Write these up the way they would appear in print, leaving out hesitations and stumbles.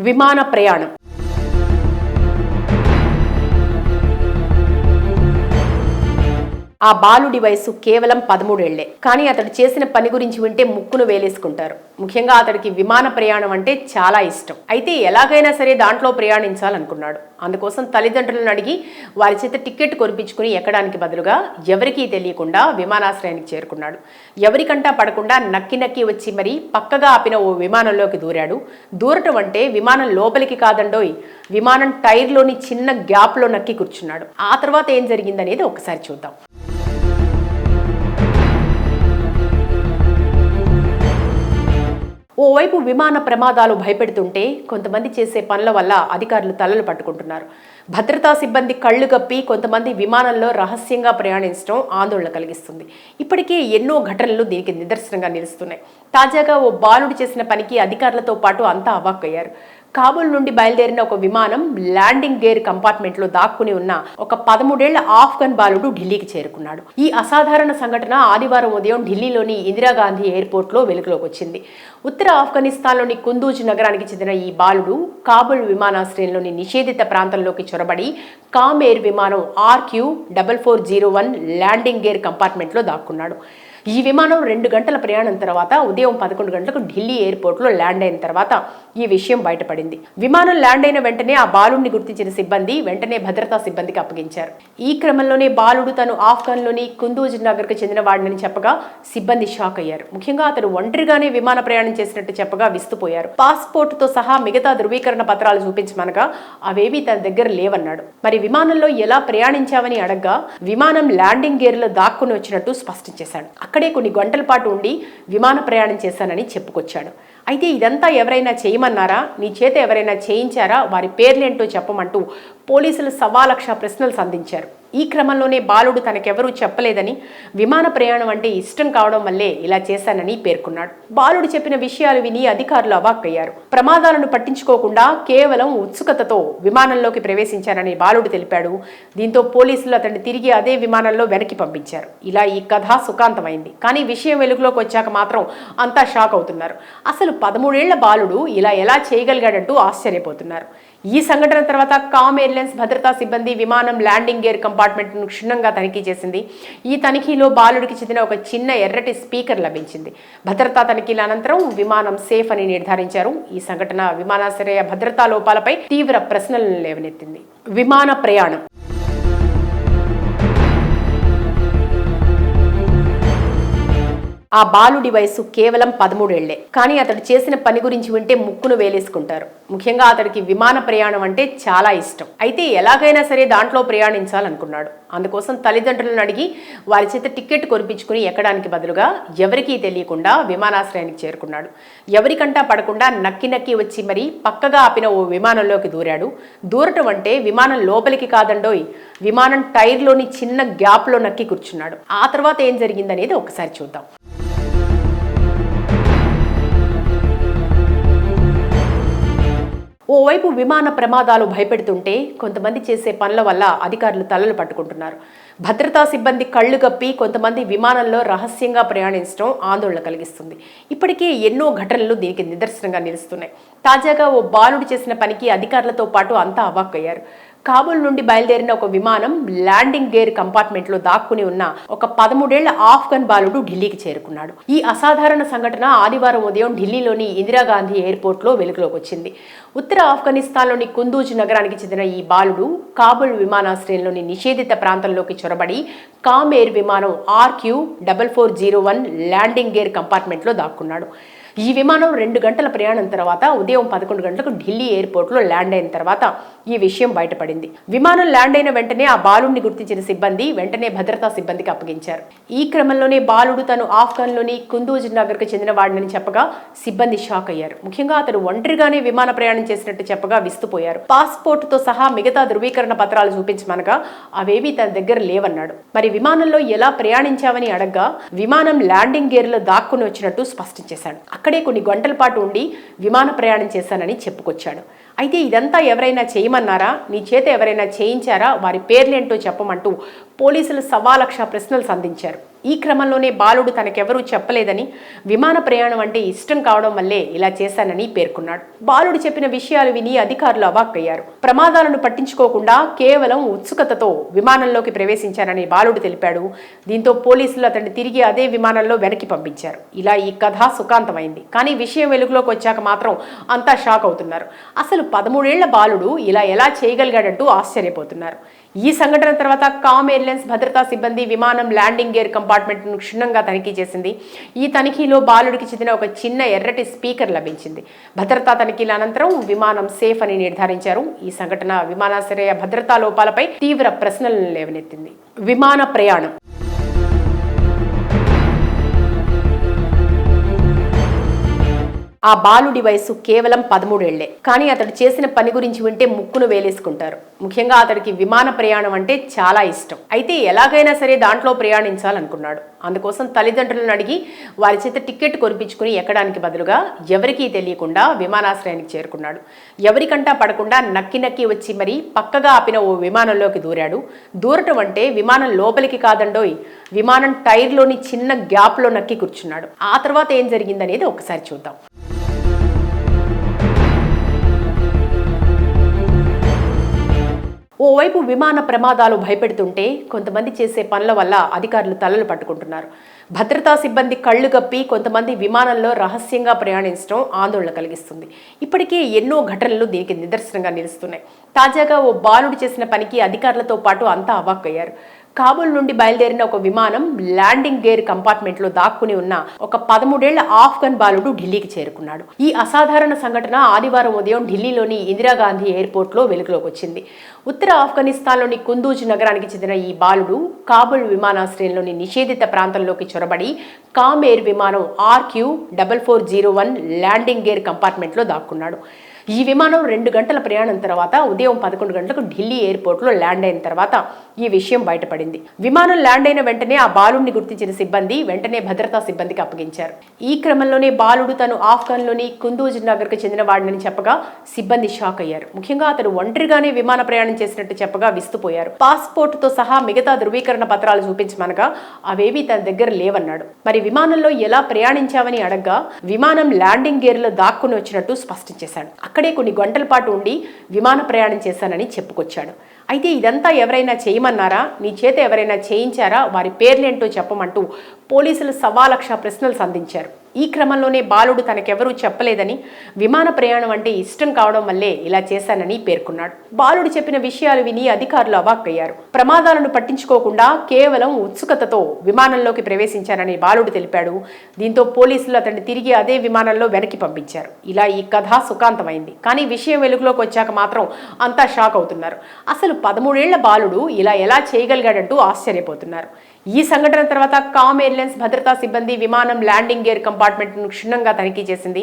విమాన ప్రయాణం. ఆ బాలుడి వయసు కేవలం 13 ఏళ్లే. కానీ అతడు చేసిన పని గురించి వింటే ముక్కును వేలేసుకుంటారు. ముఖ్యంగా అతడికి విమాన ప్రయాణం అంటే చాలా ఇష్టం. అయితే ఎలాగైనా సరే దాంట్లో ప్రయాణించాలనుకున్నాడు. అందుకోసం తల్లిదండ్రులను అడిగి వారి చేత టికెట్ కొనిపించుకుని ఎక్కడానికి బదులుగా ఎవరికీ తెలియకుండా విమానాశ్రయానికి చేరుకున్నాడు. ఎవరికంటా పడకుండా నక్కి నక్కి వచ్చి మరీ పక్కగా ఆపిన ఓ విమానంలోకి దూరాడు. దూరటం అంటే విమానం లోపలికి కాదండోయ్, విమానం టైర్లోని చిన్న గ్యాప్లో నక్కి కూర్చున్నాడు. ఆ తర్వాత ఏం జరిగిందనేది ఒకసారి చూద్దాం. ఓవైపు విమాన ప్రమాదాలు భయపెడుతుంటే కొంతమంది చేసే పనుల వల్ల అధికారులు తలలు పట్టుకుంటున్నారు. భద్రతా సిబ్బంది కళ్ళు కప్పి కొంతమంది విమానంలో రహస్యంగా ప్రయాణించడం ఆందోళన కలిగిస్తుంది. ఇప్పటికే ఎన్నో ఘటనలు దీనికి నిదర్శనంగా నిలుస్తున్నాయి. తాజాగా ఓ బాలుడు చేసిన పనికి అధికారులతో పాటు అంతా అవాక్కయ్యారు. కాబూల్ నుండి బయలుదేరిన ఒక విమానం ల్యాండింగ్ గేర్ కంపార్ట్మెంట్లో దాక్కుని ఉన్న ఒక 13 ఏళ్ల ఆఫ్ఘన్ బాలుడు ఢిల్లీకి చేరుకున్నాడు. ఈ అసాధారణ సంఘటన ఆదివారం ఉదయం ఢిల్లీలోని ఇందిరాగాంధీ ఎయిర్పోర్ట్లో వెలుగులోకి వచ్చింది. ఉత్తర ఆఫ్ఘనిస్తాన్లోని కుందూజ్ నగరానికి చెందిన ఈ బాలుడు కాబూల్ విమానాశ్రయంలోని నిషేధిత ప్రాంతంలోకి చొరబడి కామ్ ఎయిర్ విమానం RQ4401 ల్యాండింగ్ గేర్ కంపార్ట్మెంట్లో దాక్కున్నాడు. ఈ విమానం 2 గంటల ప్రయాణం తర్వాత ఉదయం 11 గంటలకు ఢిల్లీ ఎయిర్పోర్ట్లో ల్యాండ్ అయిన తర్వాత ఈ విషయం బయటపడింది. విమానం ల్యాండ్ అయిన వెంటనే ఆ బాలుడిని గుర్తించిన సిబ్బంది వెంటనే భద్రతా సిబ్బందికి అప్పగించారు. ఈ క్రమంలోనే బాలుడు తను ఆఫ్ఘన్లోని కుందూజ్ నగర్కు చెందిన వాడిని చెప్పగా సిబ్బంది షాక్ అయ్యారు. ముఖ్యంగా అతడు ఒంటరిగానే విమాన ప్రయాణం చేసినట్టు చెప్పగా విస్తుపోయారు. పాస్పోర్టుతో సహా మిగతా ధృవీకరణ పత్రాలు చూపించమనగా అవేవీ తన దగ్గర లేవన్నాడు. మరి విమానంలో ఎలా ప్రయాణించావని అడగ్గా విమానం ల్యాండింగ్ గేర్లో దాక్కుని వచ్చినట్టు స్పష్టం చేశాడు. అక్కడే కొన్ని గంటల పాటు ఉండి విమాన ప్రయాణం చేశానని చెప్పుకొచ్చాడు. అయితే ఇదంతా ఎవరైనా చేయమన్నారా, నీ చేత ఎవరైనా చేయించారా, వారి పేర్లేంటో చెప్పమంటూ పోలీసులు 1,00,000 ప్రశ్నలు సంధించారు. ఈ క్రమంలోనే బాలుడు తనకెవరూ చెప్పలేదని, విమాన ప్రయాణం అంటే ఇష్టం కావడం వల్లే ఇలా చేశానని పేర్కొన్నాడు. బాలుడు చెప్పిన విషయాలు విని అధికారులు అవాక్కయ్యారు. ప్రమాదాలను పట్టించుకోకుండా కేవలం ఉత్సుకతతో విమానంలోకి ప్రవేశించానని బాలుడు తెలిపాడు. దీంతో పోలీసులు అతన్ని తిరిగి అదే విమానంలో వెనక్కి పంపించారు. ఇలా ఈ కథ సుఖాంతమైంది. కానీ విషయం వెలుగులోకి వచ్చాక మాత్రం అంతా షాక్ అవుతున్నారు. అసలు 13 ఏళ్ల బాలుడు ఇలా ఎలా చేయగలిగాడంటూ ఆశ్చర్యపోతున్నారు. ఈ సంఘటన తర్వాత కామ్ ఎయిర్లైన్స్ భద్రతా సిబ్బంది విమానం ల్యాండింగ్ గేర్ కంపార్ట్మెంట్ను క్షుణ్ణంగా తనిఖీ చేసింది. ఈ తనిఖీలో బాలుడికి చెందిన ఒక చిన్న ఎర్రటి స్పీకర్ లభించింది. భద్రతా తనిఖీల అనంతరం విమానం సేఫ్ అని నిర్ధారించారు. ఈ సంఘటన విమానాశ్రయ భద్రతా లోపాలపై తీవ్ర ప్రశ్నలను లేవనెత్తింది. విమాన ప్రయాణం. ఆ బాలుడి వయసు కేవలం 13 ఏళ్లే. కానీ అతడు చేసిన పని గురించి వింటే ముక్కును వేలేసుకుంటారు. ముఖ్యంగా అతడికి విమాన ప్రయాణం అంటే చాలా ఇష్టం. అయితే ఎలాగైనా సరే దాంట్లో ప్రయాణించాలనుకున్నాడు. అందుకోసం తల్లిదండ్రులను అడిగి వారి చేత టికెట్ కొనిపించుకుని ఎక్కడానికి బదులుగా ఎవరికీ తెలియకుండా విమానాశ్రయానికి చేరుకున్నాడు. ఎవరికంటా పడకుండా నక్కి నక్కి వచ్చి మరీ పక్కగా ఆపిన ఓ విమానంలోకి దూరాడు. దూరటం అంటే విమానం లోపలికి కాదండోయ్, విమానం టైర్లోని చిన్న గ్యాప్లో నక్కి కూర్చున్నాడు. ఆ తర్వాత ఏం జరిగిందనేది ఒకసారి చూద్దాం. ఓవైపు విమాన ప్రమాదాలు భయపెడుతుంటే కొంతమంది చేసే పనుల వల్ల అధికారులు తలలు పట్టుకుంటున్నారు. భద్రతా సిబ్బంది కళ్ళు కప్పి కొంతమంది విమానంలో రహస్యంగా ప్రయాణించడం ఆందోళన కలిగిస్తుంది. ఇప్పటికే ఎన్నో ఘటనలు దీనికి నిదర్శనంగా నిలుస్తున్నాయి. తాజాగా ఓ బాలుడు చేసిన పనికి అధికారులతో పాటు అంతా అవాక్కయ్యారు. కాబూల్ నుండి బయలుదేరిన ఒక విమానం ల్యాండింగ్ గేర్ కంపార్ట్మెంట్లో దాక్కుని ఉన్న ఒక 13 ఏళ్ల ఆఫ్ఘన్ బాలుడు ఢిల్లీకి చేరుకున్నాడు. ఈ అసాధారణ సంఘటన ఆదివారం ఉదయం ఢిల్లీలోని ఇందిరాగాంధీ ఎయిర్పోర్ట్లో వెలుగులోకి వచ్చింది. ఉత్తర ఆఫ్ఘనిస్తాన్లోని కుందూజ్ నగరానికి చెందిన ఈ బాలుడు కాబూల్ విమానాశ్రయంలోని నిషేధిత ప్రాంతంలోకి చొరబడి కామ్ ఎయిర్ విమానం RQ4401 ల్యాండింగ్ గేర్ కంపార్ట్మెంట్లో దాక్కున్నాడు. ఈ విమానం 2 గంటల ప్రయాణం తర్వాత ఉదయం 11 గంటలకు ఢిల్లీ ఎయిర్పోర్ట్లో ల్యాండ్ అయిన తర్వాత ఈ విషయం బయటపడింది. విమానం ల్యాండ్ అయిన వెంటనే ఆ బాలుడిని గుర్తించిన సిబ్బంది వెంటనే భద్రతా సిబ్బందికి అప్పగించారు. ఈ క్రమంలోనే బాలుడు తను ఆఫ్ఘన్లోని కుందూజ్ నగర్కు చెందిన వాడిని చెప్పగా సిబ్బంది షాక్ అయ్యారు. ముఖ్యంగా అతడు ఒంటరిగానే విమాన ప్రయాణం చేసినట్టు చెప్పగా విస్తుపోయారు. పాస్పోర్టుతో సహా మిగతా ధృవీకరణ పత్రాలు చూపించమనగా అవేవీ తన దగ్గర లేవన్నాడు. మరి విమానంలో ఎలా ప్రయాణించావని అడగ్గా విమానం ల్యాండింగ్ గేర్లో దాక్కుని వచ్చినట్టు స్పష్టం చేశాడు. అక్కడే కొన్ని గంటల పాటు ఉండి విమాన ప్రయాణం చేశానని చెప్పుకొచ్చాడు. అయితే ఇదంతా ఎవరైనా చేయమన్నారా, నీ చేత ఎవరైనా చేయించారా, వారి పేర్లేంటో చెప్పమంటూ పోలీసులు 1,15,00,000 ప్రశ్నలు సంధించారు. ఈ క్రమంలోనే బాలుడు తనకెవరూ చెప్పలేదని, విమాన ప్రయాణం అంటే ఇష్టం కావడం వల్లే ఇలా చేశానని పేర్కొన్నాడు. బాలుడు చెప్పిన విషయాలు విని అధికారులు అవాక్కయ్యారు. ప్రమాదాలను పట్టించుకోకుండా కేవలం ఉత్సుకతతో విమానంలోకి ప్రవేశించానని బాలుడు తెలిపాడు. దీంతో పోలీసులు అతన్ని తిరిగి అదే విమానంలో వెనక్కి పంపించారు. ఇలా ఈ కథ సుఖాంతమైంది. కానీ విషయం వెలుగులోకి వచ్చాక మాత్రం అంతా షాక్ అవుతున్నారు. అసలు 13 ఏళ్ల బాలుడు ఇలా ఎలా చేయగలిగాడంటూ ఆశ్చర్యపోతున్నారు. ఈ సంఘటన తర్వాత కామ్ ఎయిర్లైన్స్ భద్రతా సిబ్బంది విమానం ల్యాండింగ్ గేర్ కంపార్ట్మెంట్ను క్షుణ్ణంగా తనిఖీ చేసింది. ఈ తనిఖీలో బాలుడికి చెందిన ఒక చిన్న ఎర్రటి స్పీకర్ లభించింది. భద్రతా తనిఖీల అనంతరం విమానం సేఫ్ అని నిర్ధారించారు. ఈ సంఘటన విమానాశ్రయ భద్రతా లోపాలపై తీవ్ర ప్రశ్నలను లేవనెత్తింది. విమాన ప్రయాణం ఆ బాలుడి వయసు కేవలం 13 ఏళ్లే. కానీ అతడు చేసిన పని గురించి వింటే ముక్కును వేలేసుకుంటారు. ముఖ్యంగా అతడికి విమాన ప్రయాణం అంటే చాలా ఇష్టం. అయితే ఎలాగైనా సరే దాంట్లో ప్రయాణించాలనుకున్నాడు. అందుకోసం తల్లిదండ్రులను అడిగి వారి చేత టికెట్ కొనిపించుకుని ఎక్కడానికి బదులుగా ఎవరికీ తెలియకుండా విమానాశ్రయానికి చేరుకున్నాడు. ఎవరికంటా పడకుండా నక్కి నక్కి వచ్చి మరీ పక్కగా ఆపిన ఓ విమానంలోకి దూరాడు. దూరటం అంటే విమానం లోపలికి కాదండోయ్, విమానం టైర్లోని చిన్న గ్యాప్లో నక్కి కూర్చున్నాడు. ఆ తర్వాత ఏం జరిగిందనేది ఒకసారి చూద్దాం. ఓవైపు విమాన ప్రమాదాలు భయపెడుతుంటే కొంతమంది చేసే పనుల వల్ల అధికారులు తలలు పట్టుకుంటున్నారు. భద్రతా సిబ్బంది కళ్ళు గప్పి కొంతమంది విమానంలో రహస్యంగా ప్రయాణించడం ఆందోళన కలిగిస్తుంది. ఇప్పటికే ఎన్నో ఘటనలు దీనికి నిదర్శనంగా నిలుస్తున్నాయి. తాజాగా ఓ బాలుడు చేసిన పనికి అధికారులతో పాటు అంతా అవాక్కయ్యారు. కాబూల్ నుండి బయలుదేరిన ఒక విమానం ల్యాండింగ్ గేర్ కంపార్ట్మెంట్లో దాక్కుని ఉన్న ఒక 13 ఏళ్ల ఆఫ్ఘన్ బాలుడు ఢిల్లీకి చేరుకున్నాడు. ఈ అసాధారణ సంఘటన ఆదివారం ఉదయం ఢిల్లీలోని ఇందిరాగాంధీ ఎయిర్పోర్ట్లో వెలుగులోకి వచ్చింది. ఉత్తర ఆఫ్ఘనిస్తాన్లోని కుందూజ్ నగరానికి చెందిన ఈ బాలుడు కాబూల్ విమానాశ్రయంలోని నిషేధిత ప్రాంతంలోకి చొరబడి కామ్ ఎయిర్ విమానం RQ4401 ల్యాండింగ్ గేర్ కంపార్ట్మెంట్లో దాక్కున్నాడు. ఈ విమానం 2 గంటల ప్రయాణం తర్వాత ఉదయం 11 గంటలకు ఢిల్లీ ఎయిర్పోర్ట్లో ల్యాండ్ అయిన తర్వాత ఈ విషయం బయటపడింది. విమానం ల్యాండ్ అయిన వెంటనే ఆ బాలుడిని గుర్తించిన సిబ్బంది వెంటనే భద్రతా సిబ్బందికి అప్పగించారు. ఈ క్రమంలోనే బాలుడు తను ఆఫ్ఘన్లోని కుందూజ్ నగర్కు చెందిన వాడిని చెప్పగా సిబ్బంది షాక్ అయ్యారు. ముఖ్యంగా అతడు ఒంటరిగానే విమాన ప్రయాణం చేసినట్టు చెప్పగా విస్తుపోయారు. పాస్పోర్టుతో సహా మిగతా ధృవీకరణ పత్రాలు చూపించమనగా అవేవీ తన దగ్గర లేవన్నాడు. మరి విమానంలో ఎలా ప్రయాణించావని అడగ్గా విమానం ల్యాండింగ్ గేర్లో దాక్కుని వచ్చినట్టు స్పష్టం చేశాడు. అక్కడే కొన్ని గంటల పాటు ఉండి విమాన ప్రయాణం చేశానని చెప్పుకొచ్చాడు. అయితే ఇదంతా ఎవరైనా చేయమన్నారా, నీ చేత ఎవరైనా చేయించారా, వారి పేర్లేంటో చెప్పమంటూ పోలీసులు 1,15,00,000 ప్రశ్నలు సంధించారు. ఈ క్రమంలోనే బాలుడు తనకెవరూ చెప్పలేదని, విమాన ప్రయాణం అంటే ఇష్టం కావడం వల్లే ఇలా చేశానని పేర్కొన్నాడు. బాలుడు చెప్పిన విషయాలు విని అధికారులు అవాక్కయ్యారు. ప్రమాదాలను పట్టించుకోకుండా కేవలం ఉత్సుకతతో విమానంలోకి ప్రవేశించానని బాలుడు తెలిపాడు. దీంతో పోలీసులు అతన్ని తిరిగి అదే విమానంలో వెనక్కి పంపించారు. ఇలా ఈ కథ సుఖాంతమైంది. కానీ విషయం వెలుగులోకి వచ్చాక మాత్రం అంతా షాక్ అవుతున్నారు. అసలు 13 ఏళ్ల బాలుడు ఇలా ఎలా చేయగలిగాడంటూ ఆశ్చర్యపోతున్నారు. ఈ సంఘటన తర్వాత కామ్ ఎయిర్లైన్స్ భద్రతా సిబ్బంది విమానం ల్యాండింగ్ గేర్ కంపార్ట్మెంట్ను క్షుణ్ణంగా తనిఖీ చేసింది.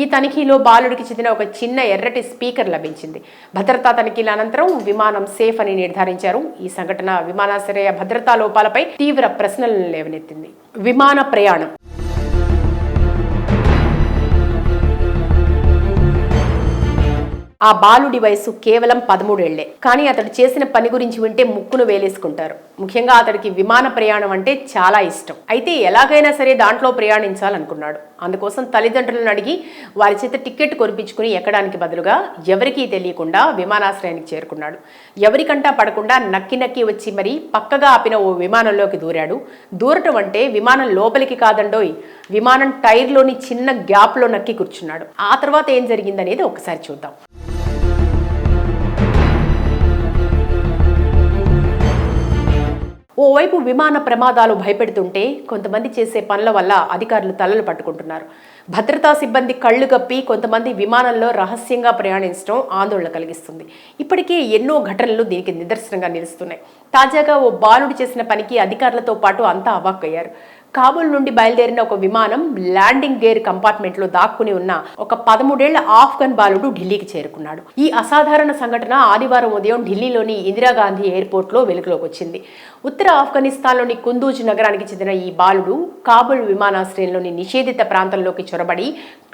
ఈ తనిఖీలో బాలుడికి చెందిన ఒక చిన్న ఎర్రటి స్పీకర్ లభించింది. భద్రతా తనిఖీల అనంతరం విమానం సేఫ్ అని నిర్ధారించారు. ఈ సంఘటన విమానాశ్రయ భద్రతా లోపాలపై తీవ్ర ప్రశ్నలను లేవనెత్తింది. విమాన ప్రయాణం ఆ బాలుడి వయసు కేవలం 13 ఏళ్లే. కానీ అతడు చేసిన పని గురించి వింటే ముక్కును వేలేసుకుంటారు. ముఖ్యంగా అతడికి విమాన ప్రయాణం అంటే చాలా ఇష్టం. అయితే ఎలాగైనా సరే దాంట్లో ప్రయాణించాలనుకున్నాడు. అందుకోసం తల్లిదండ్రులను అడిగి వారి చేత టికెట్ కొనిపించుకుని ఎక్కడానికి బదులుగా ఎవరికీ తెలియకుండా విమానాశ్రయానికి చేరుకున్నాడు. ఎవరికంటా పడకుండా నక్కి నక్కి వచ్చి మరీ పక్కగా ఆపిన ఓ విమానంలోకి దూరాడు. దూరటం అంటే విమానం లోపలికి కాదండోయ్, విమానం టైర్లోని చిన్న గ్యాప్లో నక్కి కూర్చున్నాడు. ఆ తర్వాత ఏం జరిగిందనేది ఒకసారి చూద్దాం. ఓవైపు విమాన ప్రమాదాలు భయపెడుతుంటే కొంతమంది చేసే పనుల వల్ల అధికారులు తలలు పట్టుకుంటున్నారు. భద్రతా సిబ్బంది కళ్ళు గప్పి కొంతమంది విమానంలో రహస్యంగా ప్రయాణించడం ఆందోళన కలిగిస్తుంది. ఇప్పటికే ఎన్నో ఘటనలు దీనికి నిదర్శనంగా నిలుస్తున్నాయి. తాజాగా ఓ బాలుడు చేసిన పనికి అధికారులతో పాటు అంతా అవాక్కయ్యారు. కాబూల్ నుండి బయలుదేరిన ఒక విమానం ల్యాండింగ్ గేర్ కంపార్ట్మెంట్ లో దాక్కుని ఉన్న ఒక 13 ఏళ్ల ఆఫ్ఘన్ బాలుడు ఢిల్లీకి చేరుకున్నాడు. ఈ అసాధారణ సంఘటన ఆదివారం ఉదయం ఢిల్లీలోని ఇందిరాగాంధీ ఎయిర్పోర్ట్ లో వెలుగులోకి వచ్చింది. ఉత్తర ఆఫ్ఘనిస్తాన్లోని కుందూజ్ నగరానికి చెందిన ఈ బాలుడు కాబూల్ విమానాశ్రయంలోని నిషేధిత ప్రాంతంలోకి చొరబడి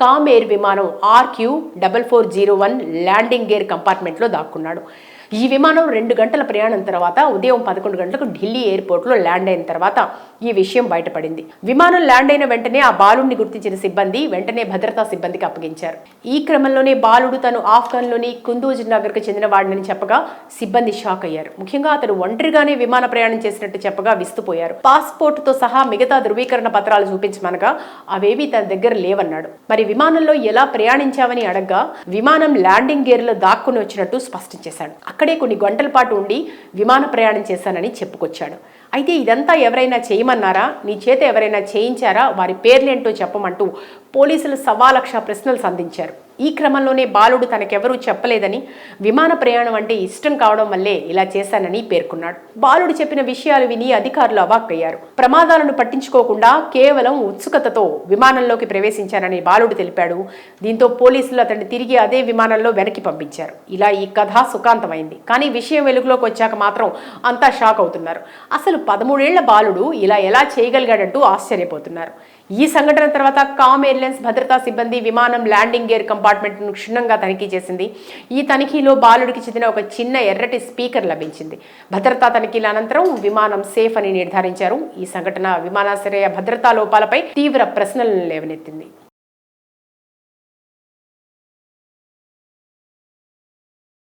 కామ్ ఎయిర్ విమానం RQ4401 ల్యాండింగ్ గేర్ కంపార్ట్మెంట్ లో దాక్కున్నాడు. ఈ విమానం 2 గంటల ప్రయాణం తర్వాత ఉదయం 11 గంటలకు ఢిల్లీ ఎయిర్పోర్ట్లో ల్యాండ్ అయిన తర్వాత ఈ విషయం బయటపడింది. విమానం ల్యాండ్ అయిన వెంటనే ఆ బాలుడిని గుర్తించిన సిబ్బంది వెంటనే భద్రతా సిబ్బందికి అప్పగించారు. ఈ క్రమంలోనే బాలుడు తను ఆఫ్ఘన్లోని కుందూజ్ నగర్కు చెందిన వాడిని చెప్పగా సిబ్బంది షాక్ అయ్యారు. ముఖ్యంగా అతడు ఒంటరిగానే విమాన ప్రయాణం చేసినట్టు చెప్పగా విస్తుపోయారు. పాస్పోర్టుతో సహా మిగతా ధృవీకరణ పత్రాలు చూపించమనగా అవేవీ తన దగ్గర లేవన్నాడు. మరి విమానంలో ఎలా ప్రయాణించావని అడగ్గా విమానం ల్యాండింగ్ గేర్లో దాక్కుని వచ్చినట్టు స్పష్టం చేశాడు. అక్కడే కొన్ని గంటల పాటు ఉండి విమాన ప్రయాణం చేశానని చెప్పుకొచ్చాడు. అయితే ఇదంతా ఎవరైనా చేయమన్నారా, నీ చేత ఎవరైనా చేయించారా, వారి పేర్లేంటో చెప్పమంటూ పోలీసులు 1,00,000 ప్రశ్నలు సంధించారు. ఈ క్రమంలోనే బాలుడు తనకెవరూ చెప్పలేదని, విమాన ప్రయాణం అంటే ఇష్టం కావడం వల్లే ఇలా చేశానని పేర్కొన్నాడు. బాలుడు చెప్పిన విషయాలు విని అధికారులు అవాక్కయ్యారు. ప్రమాదాలను పట్టించుకోకుండా కేవలం ఉత్సుకతతో విమానంలోకి ప్రవేశించానని బాలుడు తెలిపాడు. దీంతో పోలీసులు అతన్ని తిరిగి అదే విమానంలో వెనక్కి పంపించారు. ఇలా ఈ కథ సుఖాంతమైంది. కానీ విషయం వెలుగులోకి వచ్చాక మాత్రం అంతా షాక్ అవుతున్నారు. అసలు 13 ఏళ్ల బాలుడు ఇలా ఎలా చేయగలిగాడంటూ ఆశ్చర్యపోతున్నారు. ఈ సంఘటన తర్వాత కామ్ ఎయిర్లైన్స్ భద్రతా సిబ్బంది విమానం ల్యాండింగ్ గేర్ కంపార్ట్మెంట్ను క్షుణ్ణంగా తనిఖీ చేసింది. ఈ తనిఖీలో బాలుడికి చెందిన ఒక చిన్న ఎర్రటి స్పీకర్ లభించింది. భద్రతా తనిఖీల అనంతరం విమానం సేఫ్ అని నిర్ధారించారు. ఈ సంఘటన విమానాశ్రయ భద్రతా లోపాలపై తీవ్ర ప్రశ్నలను లేవనెత్తింది.